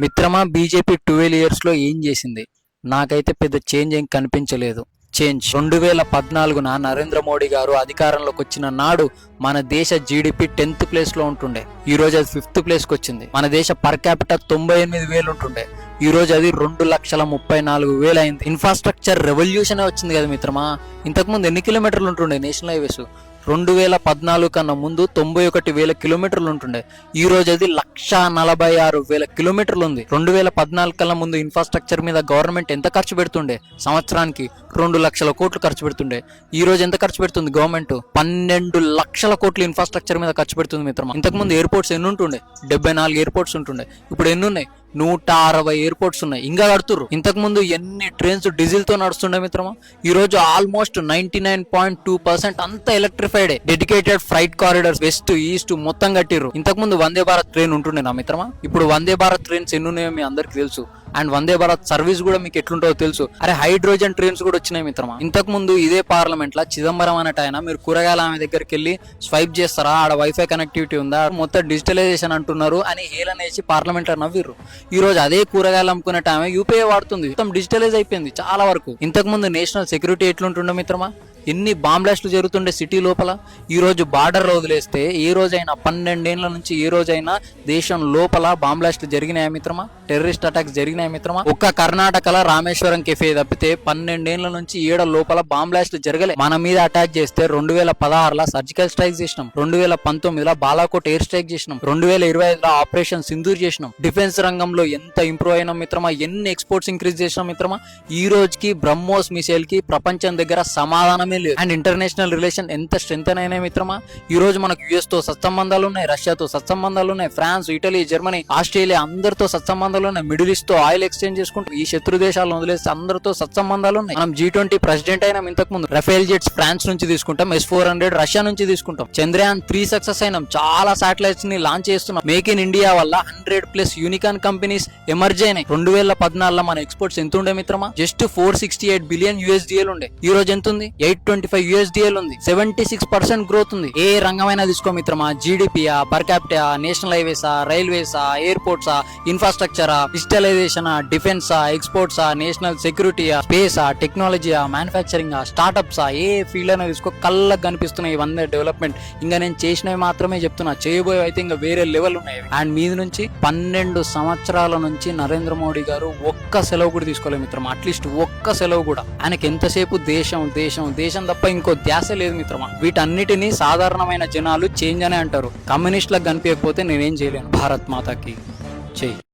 మిత్రమా బీజేపీ 12 ఇయర్స్లో ఏం చేసింది? నాకైతే పెద్ద చేంజ్ ఏం కనిపించలేదు. 2014న నరేంద్ర మోడీ గారు అధికారంలోకి వచ్చిన నాడు మన దేశ జీడిపి 10th ప్లేస్లో ఉంటుండే. ఈ రోజు అది 5th ప్లేస్కి వచ్చింది. మన దేశ పర్ క్యాపిటల్ 98,000 ఉంటుండే. ఈ రోజు అది 2,34,000 అయింది. ఇన్ఫ్రాస్ట్రక్చర్ రెవల్యూషన్ వచ్చింది కదా మిత్రమా. ఇంతకుముందు ఎన్ని కిలోమీటర్లు ఉంటుండే నేషనల్ హైవేస్? 2014 కన్నా ముందు 91,000 కిలోమీటర్లు ఉంటుండే. ఈ రోజు అది 1,46,000 కిలోమీటర్లు ఉంది. 2014 కన్నా ముందు ఇన్ఫ్రాస్ట్రక్చర్ మీద గవర్నమెంట్ ఎంత ఖర్చు పెడుతుండే? సంవత్సరానికి 2 లక్షల కోట్లు ఖర్చు పెడుతుండే. ఈ రోజు ఎంత ఖర్చు పెడుతుంది గవర్నమెంట్? 12 లక్షల కోట్లు ఇన్ఫ్రాస్ట్రక్చర్ మీద ఖర్చు పెడుతుంది మిత్రమా. ఇంతకుముందు ఎయిర్పోర్ట్స్ ఎన్ని ఉంటుండే? 74 ఎయిర్పోర్ట్స్ ఉంటుండే. ఇప్పుడు ఎన్ని ఉన్నాయి? 160 ఎయిర్పోర్ట్స్ ఉన్నాయి. ఇంకా కడుతుర్రు. ఇంతకు ముందు ఎన్ని ట్రైన్స్ డీజిల్ తో నడుస్తుండే మిత్రమా. ఈ రోజు ఆల్మోస్ట్ 99.2% అంతా electrified. Dedicated freight corridors west east మొత్తం కట్టిర్రు. ఇంతకు ముందు వందే భారత్ ట్రైన్ ఉంటుండే నా మిత్రమా. ఇప్పుడు వందే భారత్ ట్రైన్స్ ఎన్ని ఉన్నాయో మీ అందరికి తెలుసు. అండ్ వందే భారత్ సర్వీస్ కూడా మీకు ఎట్లుంటుందో తెలుసు. అరే హైడ్రోజన్ ట్రైన్స్ కూడా వచ్చినాయి మిత్రమా. ఇంతకు ముందు ఇదే పార్లమెంట్ లా చిదంబరం అనేట ఆయన, మీరు కూరగాయల ఆమె దగ్గరికి వెళ్ళి స్వైప్ చేస్తారా, ఆడ వైఫై కనెక్టివిటీ ఉందా, మొత్తం డిజిటలైజేషన్ అంటున్నారు అని హేళనేసి పార్లమెంట్ లో నవ్విర్రు. ఈ రోజు అదే కూరగాయలు అమ్ముకునే ఆమె యూపీఐ వాడుతుంది. మొత్తం డిజిటలైజ్ అయిపోయింది చాలా వరకు. ఇంతకు ముందు నేషనల్ సెక్యూరిటీ ఎట్లుంటుండే మిత్రమా. ఎన్ని బాంబ్ బ్లాస్ట్లు జరుగుతుండే సిటీ లోపల. ఈ రోజు బార్డర్లో వదిలేస్తే ఏ రోజైనా 12 ఏళ్ల నుంచి ఏ రోజైనా దేశం లోపల బాంబ్ బ్లాస్ట్లు జరిగినాయా మిత్రమా? టెర్రరిస్ట్ అటాక్స్ జరిగినాయా మిత్రమా? ఒక్క కర్ణాటకలో రామేశ్వరం కెఫే తప్పితే 12 ఏళ్ల నుంచి 7 లోపల బాంబ్ బ్లాస్ట్లు జరగలే. మన మీద అటాక్ చేస్తే 2016లో సర్జికల్ స్ట్రైక్ చేసినాం, 2019లో బాలాకోట్ ఎయిర్ స్ట్రైక్ చేసినాం, 2025లో ఆపరేషన్ సింధూర్ చేసినాం. డిఫెన్స్ రంగంలో ఎంత ఇంప్రూవ్ అయినాం మిత్రమా. ఎన్ని ఎక్స్పోర్ట్స్ ఇంక్రీజ్ చేసినాం మిత్రమా. ఈ రోజుకి బ్రహ్మోస్ మిసైల్ కి ప్రపంచం దగ్గర సమాధానమే లేదు. అండ్ ఇంటర్నేషనల్ రిలేషన్ ఎంత స్ట్రెంగ్ అయినాయి మిత్రమా. ఈ రోజు మనకు యుఎస్ తో సత్సంబంధాలు ఉన్నాయి, రష్యాతో సత్సంబంధాలు ఉన్నాయి, ఫ్రాన్స్, ఇటలీ, జర్మనీ, ఆస్ట్రేలియా అందరితో సత్సంబంధాలు ఉన్నాయి. మిడిల్ ఈస్ట్ తో ఆయిల్ ఎక్స్చేంజ్ చేసుకుంటూ ఈ శత్రు దేశాలను వదిలేస్తే అందరితో సత్సంబంధాలు ఉన్నాయి. మనం G20 ప్రెసిడెంట్ అయినాం. ఇంతకు ముందు రఫేల్ జెట్స్ ఫ్రాన్స్ నుంచి తీసుకుంటాం, S-400 రష్యా నుంచి తీసుకుంటాం. చంద్రయాన్ 3 సక్సెస్ అయినాం. చాలా శాటిలైట్స్ ని లాంచ్ చేస్తున్నాం. మేక్ ఇన్ ఇండియా వల్ల 100+ యూనికాన్ కంపెనీస్ ఎమర్జ్ అయినాయి. 2014లో మన ఎక్స్పోర్ట్స్ ఎంత ఉండే మిత్రమా? జస్ట్ $468 బిలియన్ ఉండే. ఈ రోజు ఎంత ఉంది? $825 ఉంది. 76% గ్రోత్ ఉంది. ఏ రంగమైనా తీసుకో మిత్రమా. జీడిపియా, పర్ క్యాపిటా, నేషనల్ హైవేసా, రైల్వేసా, ఎయిర్పోర్ట్సా, ఇన్ఫ్రాస్ట్రక్చరా, డిజిటలైజేషన్, డిఫెన్సా, ఎక్స్పోర్ట్సా, నేషనల్ సెక్యూరిటీయా, స్పేసా, టెక్నాలజీయా, మ్యానుఫ్యాక్చరింగ్, స్టార్ట్అప్సా, ఏ ఫీల్డ్ అయినా తీసుకో కళ్ళకు కనిపిస్తున్నాయి ఇవన్నీ డెవలప్మెంట్. ఇంకా నేను చేసినవి మాత్రమే చెప్తున్నా, చేయబోయే అయితే ఇంకా వేరే లెవెల్ ఉన్నాయి. అండ్ మీద నుంచి 12 సంవత్సరాల నుంచి నరేంద్ర మోడీ గారు ఒక్క సెలవు కూడా తీసుకోలేదు మిత్రమా. అట్లీస్ట్ ఒక్క సెలవు కూడా. ఆయనకి ఎంతసేపు దేశం దేశం దేశం తప్ప ఇంకో ధ్యాస లేదు మిత్రమా. వీటన్నిటిని సాధారణమైన జనాలు చేంజ్ అనే అంటారు. కమ్యూనిస్టులకు కనిపించకపోతే నేనేం చేయలేను. భారత్ మాతాకి జై.